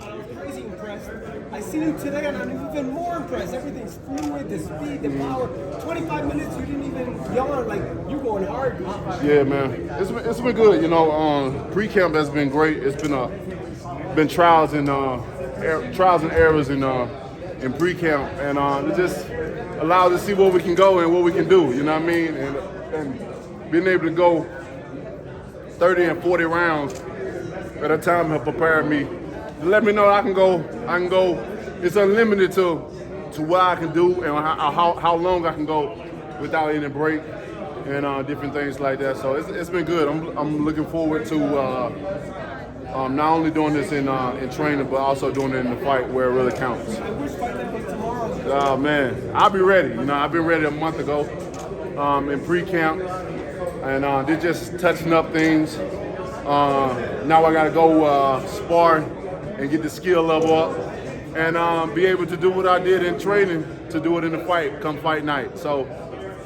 I'm crazy impressed. I see you today and I'm even more impressed. Everything's fluid, the speed, the power. 25 minutes, you didn't even yawn, like you're going hard. Yeah, man. It's been good. You know, pre-camp has been great. It's been trials and errors in pre-camp, and it just allowed us to see where we can go and what we can do. You know what I mean? And being able to go 30 and 40 rounds at a time have prepared me to let me know I can go. It's unlimited to what I can do and how long I can go without any break and different things like that. So it's been good. I'm looking forward to not only doing this in training, but also doing it in the fight where it really counts. Oh man, I'll be ready. You know, I've been ready a month ago in pre-camp, and they're just touching up things. Now I got to go spar and get the skill level up, and be able to do what I did in training to do it in the fight come fight night. So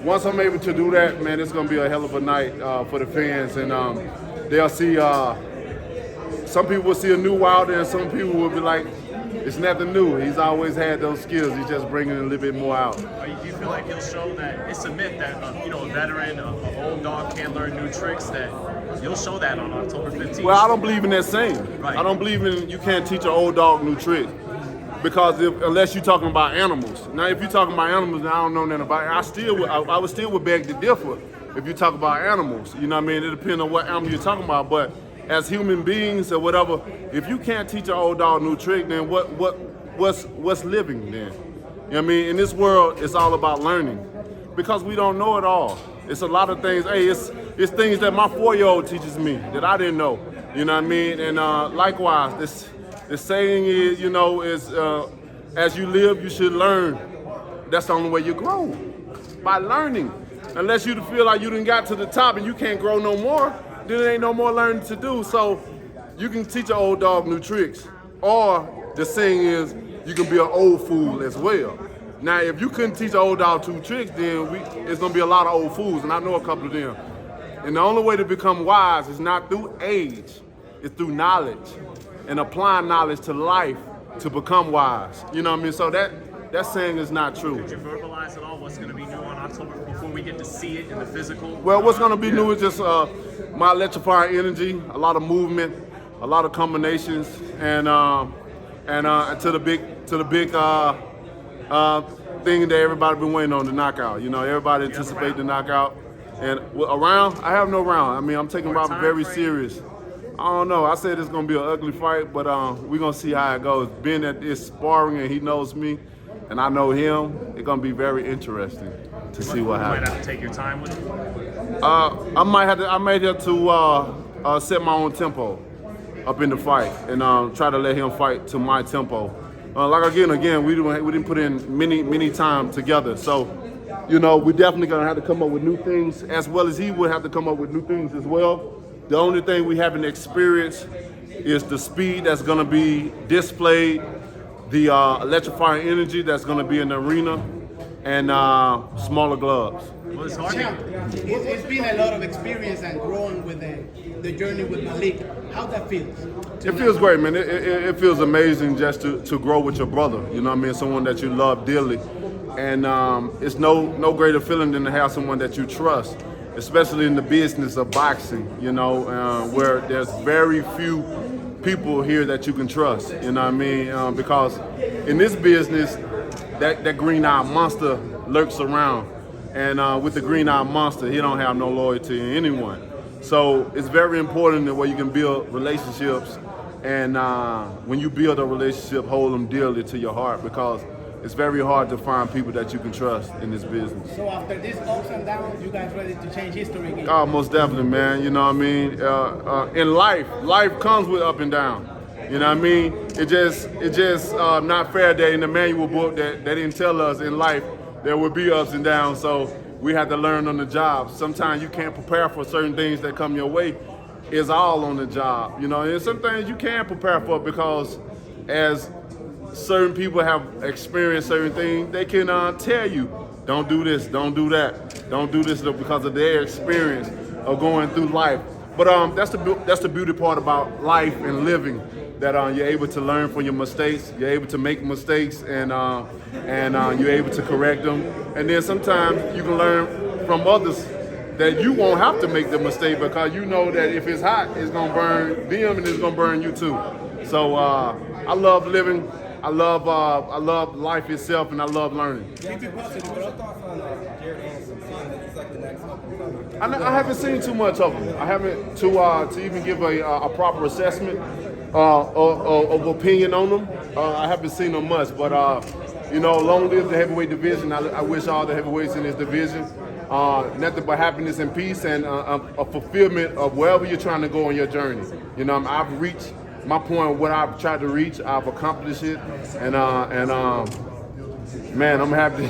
once I'm able to do that, man, it's gonna be a hell of a night for the fans, and they'll see. Some people will see a new Wilder, and some people will be like, it's nothing new. He's always had those skills. He's just bringing a little bit more out. Do you feel like he'll show that it's a myth that a veteran, an old dog can't learn new tricks? That you'll show that on October 15th. Well, I don't believe in that saying. Right. I don't believe in you can't teach an old dog new tricks, because unless you're talking about animals. Now, if you're talking about animals, I don't know nothing about it. I would still beg to differ if you talk about animals. You know what I mean? It depends on what animal you're talking about, but as human beings or whatever, if you can't teach an old dog new trick, then what's living then? You know what I mean? In this world, it's all about learning, because we don't know it all. It's a lot of things. Hey, it's things that my 4-year-old teaches me that I didn't know. You know what I mean? And likewise, this saying is, you know, is as you live, you should learn. That's the only way you grow, by learning. Unless you feel like you done got to the top and you can't grow no more, then there ain't no more learning to do. So you can teach an old dog new tricks. Or the saying is, you can be an old fool as well. Now, if you couldn't teach an old dog new tricks, then it's gonna be a lot of old fools, and I know a couple of them. And the only way to become wise is not through age, it's through knowledge and applying knowledge to life to become wise. You know what I mean? So that saying is not true. Did you verbalize at all what's going to be new on October before we get to see it in the physical? Well, what's going to be new is just my electrifying energy, a lot of movement, a lot of combinations, and to the big thing that everybody been waiting on, the knockout. You know, everybody anticipate the knockout. And a round, I have no round. I mean, I'm taking Robert very serious. I don't know. I said it's going to be an ugly fight, but we're going to see how it goes. Being that it's sparring and he knows me and I know him, it's going to be very interesting to see what happens. You might have to take your time with him? I might have to set my own tempo up in the fight and try to let him fight to my tempo. Again, we didn't put in many time together. So, you know, we're definitely going to have to come up with new things, as well as he would have to come up with new things as well. The only thing we haven't experienced is the speed that's going to be displayed, the electrifying energy that's going to be in the arena, and smaller gloves. Well, it's hard. It's been a lot of experience and growing with the journey with Malik. How that feels? It feels great, man. It feels amazing just to grow with your brother. You know what I mean? Someone that you love dearly. And it's no greater feeling than to have someone that you trust, especially in the business of boxing, you know, where there's very few people here that you can trust, you know what I mean? Because in this business, that green-eyed monster lurks around. And with the green-eyed monster, he don't have no loyalty to anyone. So it's very important that where you can build relationships, and when you build a relationship, hold them dearly to your heart, because it's very hard to find people that you can trust in this business. So after this ups and downs, you guys ready to change history again? Oh, most definitely, man. You know what I mean? In life comes with up and down. You know what I mean? It just not fair that in the manual book that they didn't tell us in life there would be ups and downs. So we had to learn on the job. Sometimes you can't prepare for certain things that come your way. It's all on the job, you know. And some things you can prepare for, because as certain people have experienced certain things, they can tell you, don't do this, don't do that, don't do this, because of their experience of going through life. But that's the beauty part about life and living. that you're able to learn from your mistakes. You're able to make mistakes, and you're able to correct them. And then sometimes you can learn from others that you won't have to make the mistake, because you know that if it's hot, it's gonna burn them and it's gonna burn you too. So I love living. I love life itself, and I love learning. I haven't seen too much of him. I haven't to even give a proper assessment of opinion on them. I haven't seen them much, but long live the heavyweight division. I wish all the heavyweights in this division nothing but happiness and peace, and a fulfillment of wherever you're trying to go on your journey. I've reached my point, what I've tried to reach. I've accomplished it, and man, I'm happy.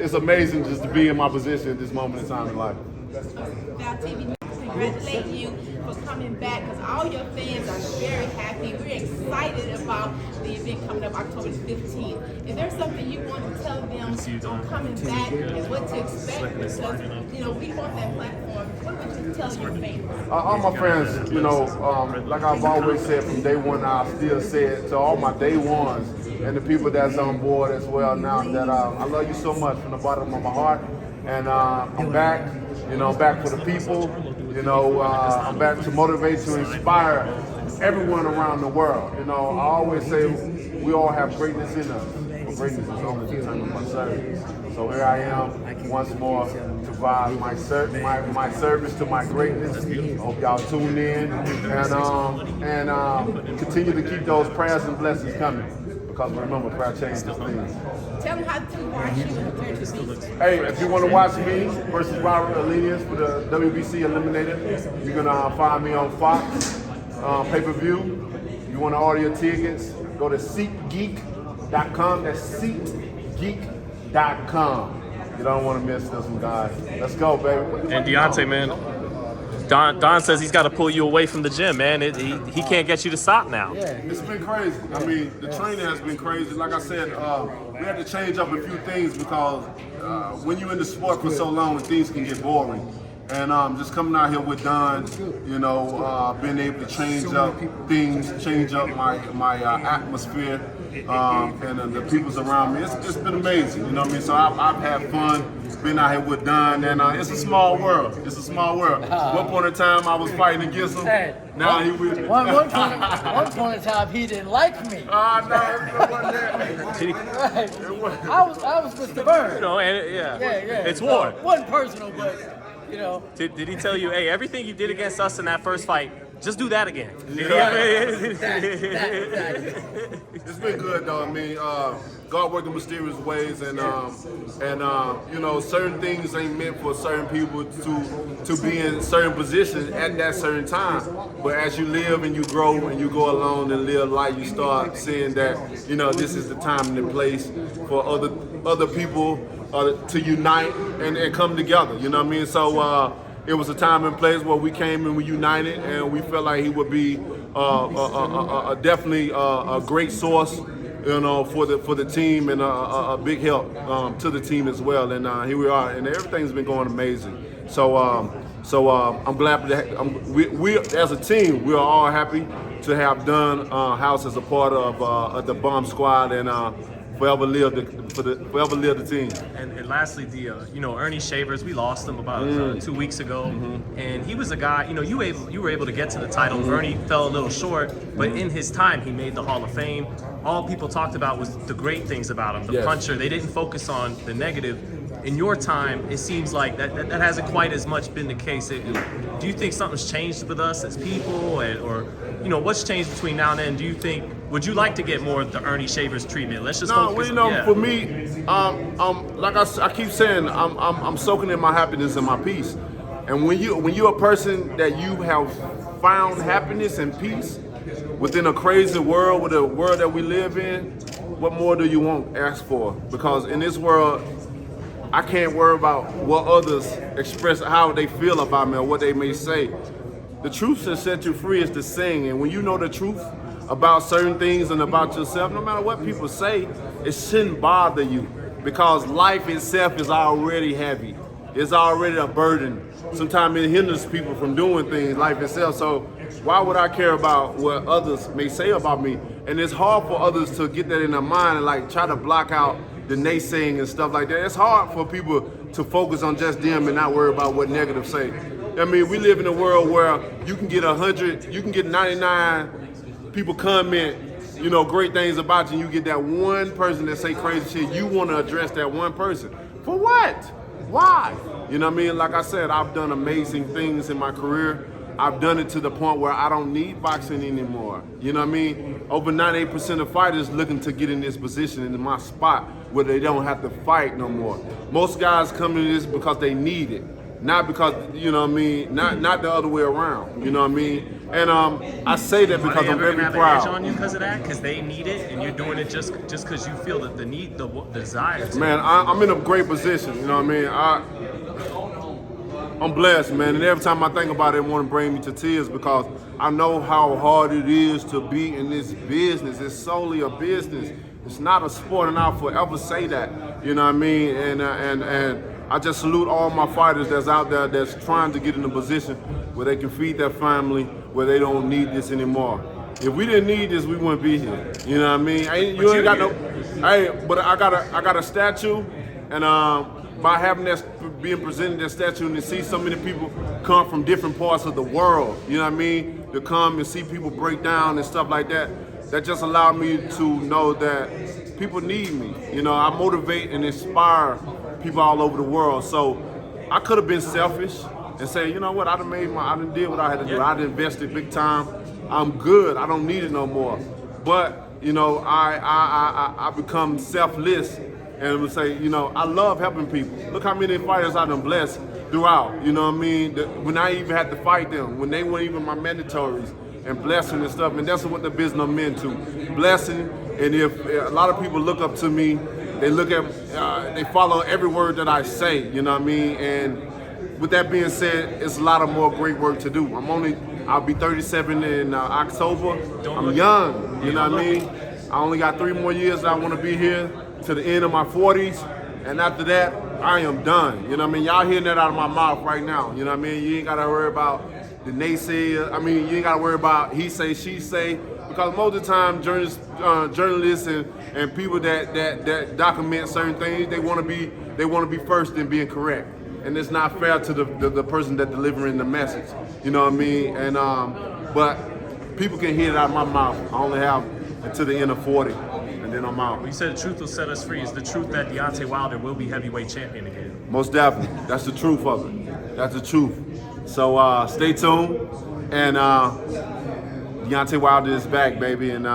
It's amazing just to be in my position at this moment in time in life. TV, congratulate you for coming back, because all your fans are very happy. We're excited about the event coming up October 15th. Is there something you want to tell them on coming back and what to expect? Because, we want that platform. What would you tell your fans? All my fans, like I've always said from day one, I still say it to all my day ones and the people that's on board as well now, that I love you so much from the bottom of my heart. And I'm back, back for the people. I'm back to motivate, to inspire everyone around the world. I always say we all have greatness in us, but greatness is only determined by service. So here I am once more to provide my service to my greatness. Hope y'all tune in and continue to keep those prayers and blessings coming. Because remember, prayer changes things. Tell them how to watch you in the WBC. Hey, if you want to watch me versus Helenius for the WBC Eliminator, you're gonna find me on FOX Pay-Per-View. You want to order your tickets? Go to SeatGeek.com. That's SeatGeek.com. You don't want to miss this one, guys. Let's go, baby. And Deontay, man. Don says he's got to pull you away from the gym, man. He can't get you to stop now. Yeah, it's been crazy. I mean, the training has been crazy. Like I said, we had to change up a few things because when you're in the sport for so long, things can get boring. And just coming out here with Don, being able to change up things, change up my atmosphere, and the people's around me. It's been amazing, you know what I mean? So I've had fun being out here with Don, and it's a small world. It's a small world. One point in time, I was fighting against him. Now he with me. One point in time, he didn't like me. No, it wasn't that. Right. I was Mr. Bird. Yeah. It's war. It wasn't personal, but Did he tell you, hey, everything you did against us in that first fight, just do that again? It's been good though. I mean, God worked in mysterious ways, and certain things ain't meant for certain people to be in certain positions at that certain time. But as you live and you grow and you go along and live life, you start seeing that this is the time and the place for other people to unite and come together. You know what I mean? So it was a time and place where we came and we united, and we felt like he would be definitely a great source, for the team, and a big help to the team as well. And here we are, and everything's been going amazing. So I'm glad that we as a team, we are all happy to have done House as a part of the Bomb Squad, and forever live the team. And lastly, Ernie Shavers, we lost him about 2 weeks ago, and he was a guy. You were able to get to the title. Ernie fell a little short, but in his time, he made the Hall of Fame. All people talked about was the great things about him, the puncher. They didn't focus on the negative. In your time, it seems like that hasn't quite as much been the case. Do you think something's changed with us as people, or what's changed between now and then? Would you like to get more of the Ernie Shavers treatment? Let's just focus. For me, like I keep saying, I'm soaking in my happiness and my peace. And when you're a person that you have found happiness and peace within a crazy world, with the world that we live in, what more do you want to ask for? Because in this world, I can't worry about what others express, how they feel about me or what they may say. The truth that set you free is to sing, and when you know the truth about certain things and about yourself, no matter what people say, it shouldn't bother you, because life itself is already heavy. It's already a burden. Sometimes it hinders people from doing things, life itself. So why would I care about what others may say about me? And it's hard for others to get that in their mind and like try to block out the naysaying and stuff like that. It's hard for people to focus on just them and not worry about what negative say. I mean, we live in a world where you can get 100, you can get 99 people comment, you know, great things about you, and you get that one person that say crazy shit. You want to address that one person. For what? Why? You know what I mean? Like I said, I've done amazing things in my career. I've done it to the point where I don't need boxing anymore. You know what I mean? Over 98% of fighters looking to get in this position, in my spot, where they don't have to fight no more. Most guys come to this because they need it. Not because, you know what I mean, not the other way around, you know what I mean? And I say that because I'm very proud. Have an edge on you because of that? Because they need it and you're doing it just because you feel that the need, the desire to. Man, I'm in a great position, you know what I mean? I'm blessed, man, and every time I think about it, it want to bring me to tears because I know how hard it is to be in this business. It's solely a business. It's not a sport, and I'll forever say that, you know what I mean? And I just salute all my fighters that's out there that's trying to get in a position where they can feed their family, where they don't need this anymore. If we didn't need this, we wouldn't be here. You know what I mean? You ain't got no. Hey, but I got a statue, and by having that, being presented that statue, and to see so many people come from different parts of the world, you know what I mean? To come and see people break down and stuff like that. That just allowed me to know that people need me. You know, I motivate and inspire people all over the world. So I could have been selfish and say, you know what, I done did what I had to do. I done invested big time. I'm good. I don't need it no more. But you know, I become selfless and would say, you know, I love helping people. Look how many fighters I done blessed throughout. You know what I mean? When I even had to fight them, when they weren't even my mandatories, and blessing and stuff. And that's what the business I'm into. Blessing. And if a lot of people look up to me, they look at, they follow every word that I say, you know what I mean? And with that being said, it's a lot of more great work to do. I'll be 37 in October. I'm young, you know what I mean? I only got 3 more years that I want to be here to the end of my 40s. And after that, I am done. You know what I mean? Y'all hearing that out of my mouth right now. You know what I mean? You ain't got to worry about the naysayer. I mean, you ain't got to worry about he say, she say. Because most of the time, journalists and people that document certain things, they want to be first in being correct, and it's not fair to the person that delivering the message. You know what I mean? And but people can hear it out of my mouth. I only have until the end of 40, and then I'm out. You said the truth will set us free. Is the truth that Deontay Wilder will be heavyweight champion again? Most definitely. That's the truth of it. That's the truth. So stay tuned, and Deontay Wilder is back, baby, and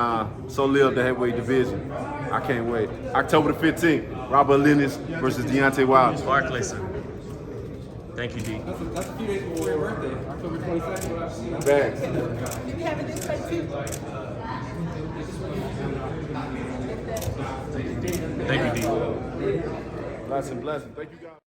so live the heavyweight division. I can't wait. October the 15th, Robert Helenius versus Deontay Wilder. Barclays Center. Thank you, D. That's a few days before your birthday, October 22nd. Back. Did you have a display too? Thank you, D. Blessing. Thank you, guys.